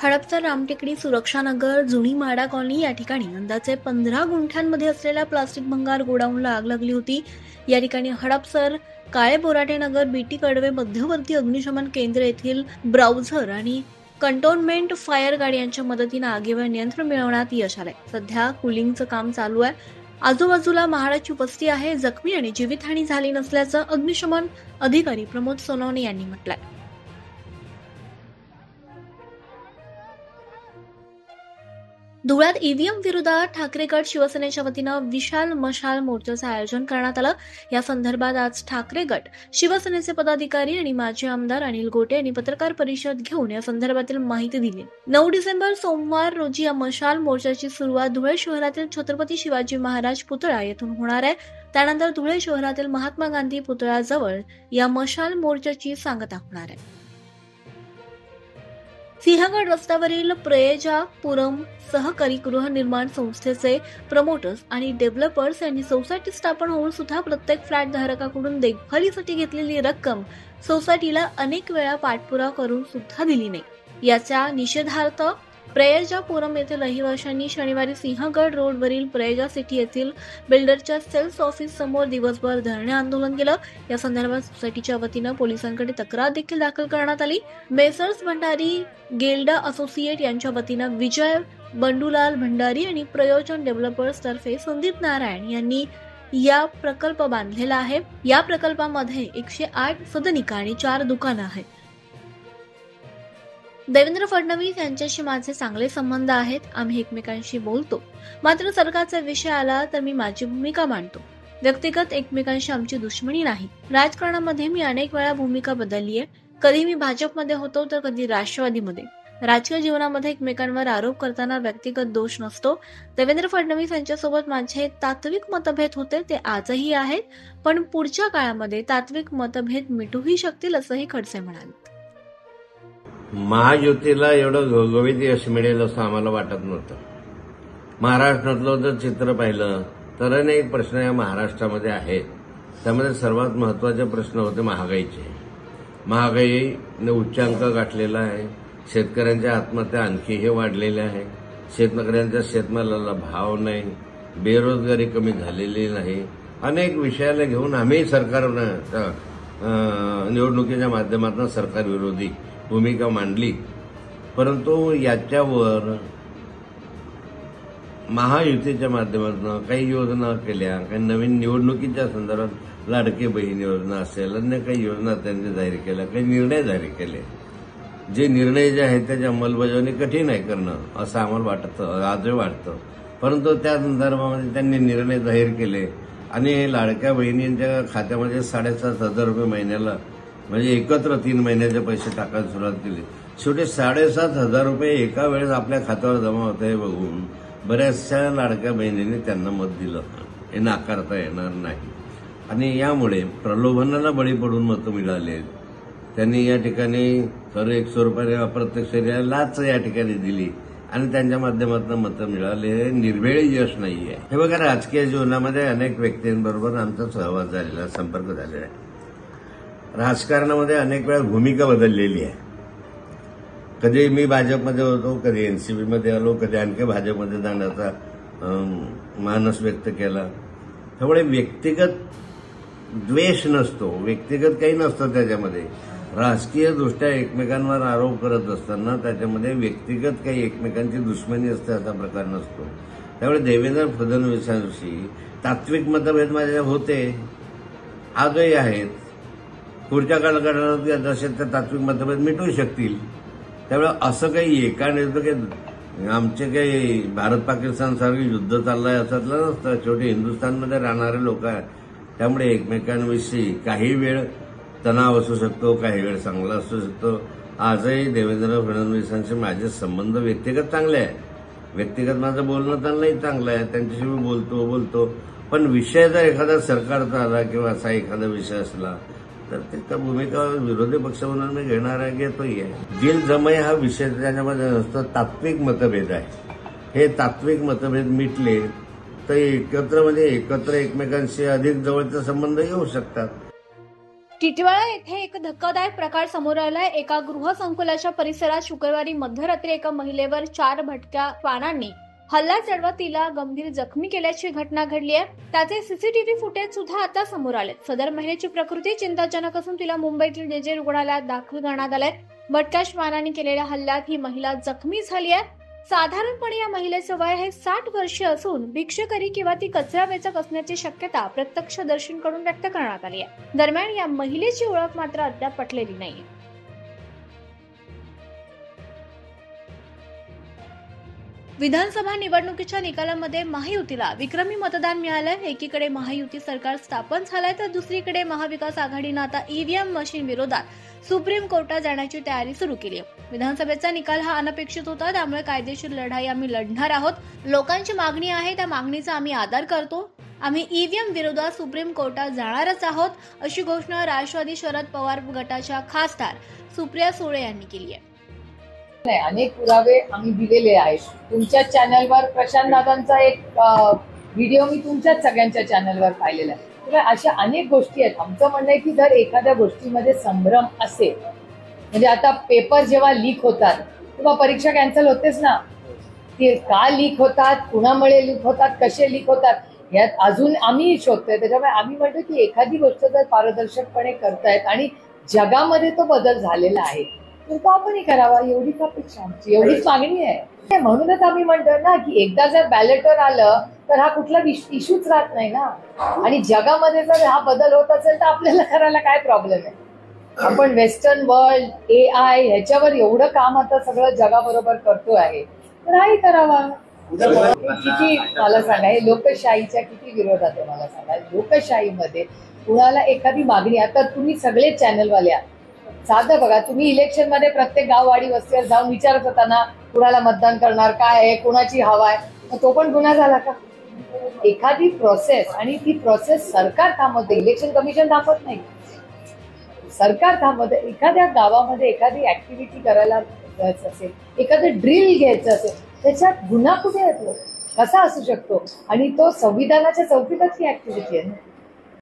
हडपसर, रामटेकडी, सुरक्षानगर, जुनी म्हाडा कॉलनी या ठिकाणी अंदाजे 15 गुंठ्यांमध्ये असलेल्या प्लास्टिक भंगार गोडाऊनला आग लागली होती। या ठिकाणी हडपसर, काळे बोराटे नगर, बीटी कडवे मध्यवर्ती अग्निशमन केंद्र येथील ब्राउझर आणि कंटोनमेंट फायर गाड्यांच्या मदतीने आगीवर नियंत्रण मिळवण्यात यश आले। सध्या कुलिंगचं काम चालू आहे। आजूबाजूला म्हाडाची वस्ती आहे। जखमी आणि जीवितहानी झाली नसल्याचं अग्निशमन अधिकारी प्रमोद सोनवणे यांनी म्हटलंय। धुळ्यात ईव्हीएम विरोधात ठाकरे गट शिवसेनेच्या वतीनं विशाल मशाल मोर्चाचं आयोजन करण्यात आलं। या संदर्भात आज ठाकरे गट शिवसेनेचे पदाधिकारी आणि माजी आमदार अनिल गोटे यांनी पत्रकार परिषद घेऊन या संदर्भातील माहिती दिली। 9 डिसेंबर सोमवार रोजी या मशाल मोर्चाची सुरुवात धुळे शहरातील छत्रपती शिवाजी महाराज पुतळा येथून होणार आहे। त्यानंतर धुळे शहरातील महात्मा गांधी पुतळ्याजवळ या मशाल मोर्चाची सांगता होणार आहे। सिंहगड रस्त्यावरील प्रेयजापुरम सहकारी गृहनिर्माण संस्थेचे प्रमोटर्स आणि डेव्हलपर्स यांनी सोसायटी स्थापन होऊन सुद्धा प्रत्येक फ्लॅट धारकाकडून देखभालीसाठी घेतलेली रक्कम सोसायटीला अनेक वेळा पाठपुरावा करून सुद्धा दिली नाही। याच्या निषेधार्थ प्रेयजापुरम येथील रहिवाशांनी शनिवारी सिंहगड रोडवरील प्रेयजा सिटी येथील बिल्डरच्या सेल्स ऑफिस समोर दिवसभर धरणे आंदोलन केलं। या संदर्भात सोसायटीच्या वतीनं पोलिसांकडे तक्रार देखील दाखल करण्यात आली। मेसर्स भंडारी गेल्डा असोसिएट यांच्या वतीनं विजय बंडूलाल भंडारी आणि प्रयोजन डेव्हलपर्स तर्फे संदीप नारायण यांनी या प्रकल्प बांधलेला आहे। या प्रकल्पामध्ये 108 सदनिका आणि 4 दुकानं आहेत। देवेंद्र फडणवीस यांच्याशी माझे चांगले संबंध आहेत। आम्ही एकमेकांशी बोलतो, मात्र सरकारचा विषय आला तर मी माझी भूमिका मांडतो। व्यक्तिगत एकमेकांशी आमची दुश्मनी नाही। राजकारणामध्ये मी अनेक वेळा भूमिका बदलली आहे। कधी मी भाजपमध्ये होतो तर कधी राष्ट्रवादीमध्ये। राजकीय जीवनामध्ये एकमेकांवर आरोप करताना व्यक्तिगत दोष नसतो। देवेंद्र फडणवीस यांच्यासोबत माझे तात्विक मतभेद होते, ते आजही आहेत, पण पुढच्या काळामध्ये तात्विक मतभेद मिटूही शकतील असंही खडसे म्हणाले। महायुतीला एवढं घवघवीत यश मिळेल असं आम्हाला वाटत नव्हतं। महाराष्ट्रातलं जर चित्र पाहिलं तर अनेक प्रश्न या महाराष्ट्रामध्ये आहेत। त्यामध्ये सर्वात महत्वाचे प्रश्न होते महागाईचे। महागाईने उच्चांक गाठलेला आहे। शेतकऱ्यांच्या आत्महत्या आणखीही वाढलेल्या आहे। शेतकऱ्यांच्या शेतमालाला भाव नाही, बेरोजगारी कमी झालेली नाही। अनेक विषयाला घेऊन आम्ही सरकारनं निवडणुकीच्या माध्यमातून सरकार विरोधी भूमिका मांडली, परंतु याच्यावर महायुतीच्या माध्यमातून काही योजना केल्या। काही नवीन निवडणुकीच्या संदर्भात लाडकी बहीण योजना असेल, अन्य काही योजना त्यांनी जाहीर केल्या, काही निर्णय जाहीर केले। जे निर्णय जे आहेत त्याची अंमलबजावणी कठीण आहे करणं असं आम्हाला वाटतं, आजही वाटतं, परंतु त्या संदर्भामध्ये त्यांनी निर्णय जाहीर केले आणि लाडक्या बहिणींच्या खात्यामध्ये 7,500 रुपये महिन्याला म्हणजे एकत्र 3 महिन्याचे पैसे टाकायला सुरुवात केली। शेवटी 7,500 रुपये एका वेळेस आपल्या खात्यावर जमा होत आहे बघून बऱ्याचशा लाडक्या बहिणींनी त्यांना मत दिलं, हे नाकारता येणार नाही। आणि यामुळे प्रलोभनाला बळी पडून मतं मिळाली। त्यांनी या ठिकाणी खरं 100 रुपये अप्रत्यक्ष लाच या ठिकाणी दिली आणि त्यांच्या माध्यमातून मतं मिळाले। हे निर्भेळ यश नाहीये। हे बघा, राजकीय जीवनामध्ये अनेक व्यक्तींबरोबर आमचा सहवास झालेला, संपर्क झालेला आहे। राजकारणामध्ये अनेक वेळा भूमिका बदललेली आहे। कधी मी भाजपमध्ये होतो, कधी एनसीपीमध्ये आलो, कधी आणखी भाजपमध्ये जाण्याचा मानस व्यक्त केला। त्यामुळे व्यक्तिगत द्वेष नसतो, व्यक्तिगत काही नसतं त्याच्यामध्ये। राजकीय दृष्ट्या एकमेकांवर आरोप करत असताना त्याच्यामध्ये व्यक्तिगत काही एकमेकांची दुश्मनी असते असा प्रकार नसतो। त्यामुळे देवेंद्र फडणवीसांशी तात्विक मतभेद माझ्या होते, आजही आहेत। पुढच्या काळात जसे ते तात्विक मतभेद मिटू शकतील। त्यामुळे असं काही एकाने की आमचे काही भारत पाकिस्तान सारखं युद्ध चाललंय असं नसतं। शेवटी हिंदुस्थानमध्ये राहणारे लोक आहेत, त्यामुळे एकमेकांविषयी काही वेळ तणाव असू शकतो, काही वेळ चांगला असू शकतो। आजही देवेंद्र फडणवीसांचे माझे संबंध व्यक्तिगत चांगले आहे। व्यक्तिगत माझं बोलणं त्यांनाही चांगलं आहे, त्यांच्याशी मी बोलतो, पण विषय जर एखादा सरकारचा आला किंवा असा एखादा विषय असला तर त्या भूमिका विरोधी पक्ष म्हणून मी घेणार आहे, घेतोही आहे। दिल जमाई हा विषय त्याच्यामध्ये नसतो, तात्विक मतभेद आहे। हे तात्विक मतभेद मिटले तर एकत्र एकमेकांशी अधिक जवळचे संबंध येऊ शकतात। टिटवाळा येथे एक धक्कादायक प्रकार समोर आलाय। एका गृहसंकुलाच्या परिसरात शुक्रवारी मध्यरात्री एका महिलेवर 4 भटक्या श्वानांनी हल्ला चढवत तिला गंभीर जखमी केल्याची घटना घडली आहे। त्याचे सीसीटीव्ही फुटेज सुद्धा आता समोर आले। सदर महिलेची प्रकृती चिंताजनक असून तिला मुंबईतील जे रुग्णालयात दाखल करण्यात आले। भटक्या श्वानांनी केलेल्या हल्ल्यात ही महिला जखमी झाली आहे। साधारणपणे या महिलेचे वय हे 60 वर्षे असून भिक्षकरी किंवा ती कचरा वेचक असण्याची शक्यता प्रत्यक्षदर्शींकडून व्यक्त करण्यात आली आहे। दरम्यान या महिलेची ओळख मात्र अद्याप पटलेली नाही। विधानसभा निवडणुकीच्या निकालामध्ये महायुतीला विक्रमी मतदान मिळालंय। एकीकडे महायुती सरकार स्थापन झालंय तर दुसरीकडे महाविकास आघाडीनं आता ईव्हीएम मशीन विरोधात सुप्रीम कोर्टात जाण्याची तयारी सुरू केली आहे। विधानसभेचा निकाल हा अनपेक्षित होता, त्यामुळे कायदेशीर लढाई आम्ही लढणार आहोत। लोकांची मागणी आहे, त्या मागणीचा आम्ही आदर करतो। आम्ही ईव्हीएम विरोधात सुप्रीम कोर्टात जाणारच आहोत, अशी घोषणा राष्ट्रवादी शरद पवार गटाच्या खासदार सुप्रिया सुळे यांनी केली आहे। अनेक पुरावे आम्ही दिलेले आहेत। तुमच्या चॅनलवर प्रशांत दादांचा एक व्हिडिओ मी तुमच्याच सगळ्यांच्या चॅनलवर पाहिलेला आहे। अशा अनेक गोष्टी आहेत। आमचं म्हणणं आहे की जर एखाद्या गोष्टीमध्ये संभ्रम असेल, म्हणजे आता पेपर जेव्हा लीक होतात तेव्हा परीक्षा कॅन्सल होतेच ना, ते का लीक होतात, कुणामुळे लीक होतात, कसे लीक होतात, यात अजून आम्ही शोधतोय। त्याच्यामुळे आम्ही म्हणतो की एखादी गोष्ट जर पारदर्शकपणे करतायत आणि जगामध्ये तो बदल झालेला आहे तर तो आपणही करावा, एवढीच अपेक्षा आमची, एवढीच मागणी आहे। म्हणूनच आम्ही म्हणतो ना की एकदा जर बॅलेटवर आलं तर हा कुठला इश्यूच राहत नाही ना, आणि जगामध्ये जर हा बदल होत असेल तर आपल्याला करायला काय प्रॉब्लेम आहे। आपण वेस्टर्न वर्ल्ड, AI ह्याच्यावर एवढं काम आता सगळं जगाबरोबर करतो आहे, तर हाही करावा। किती मला सांगा, हे लोकशाहीच्या किती विरोधात आहे मला सांगा। लोकशाहीमध्ये कुणाला एखादी मागणी, आता तुम्ही सगळे चॅनलवाले आहात, साधं बघा, तुम्ही इलेक्शन मध्ये प्रत्येक गाववाडी वस्तीवर जाऊन विचारत होता ना कुणाला मतदान करणार, काय आहे, कोणाची हवा आहे, तो पण गुन्हा झाला का? एखादी प्रोसेस, आणि ती प्रोसेस सरकार थांबवते, इलेक्शन कमिशन थांबवत नाही, सरकार थांबवते। एखाद्या गावामध्ये एखादी ऍक्टिव्हिटी करायला जायचं असेल, एखादं ड्रिल घ्यायचं असेल, त्याच्यात गुन्हा कुठे येतो, कसा असू शकतो? आणि तो संविधानाच्या चौकीतच ही ऍक्टिव्हिटी आहे ना।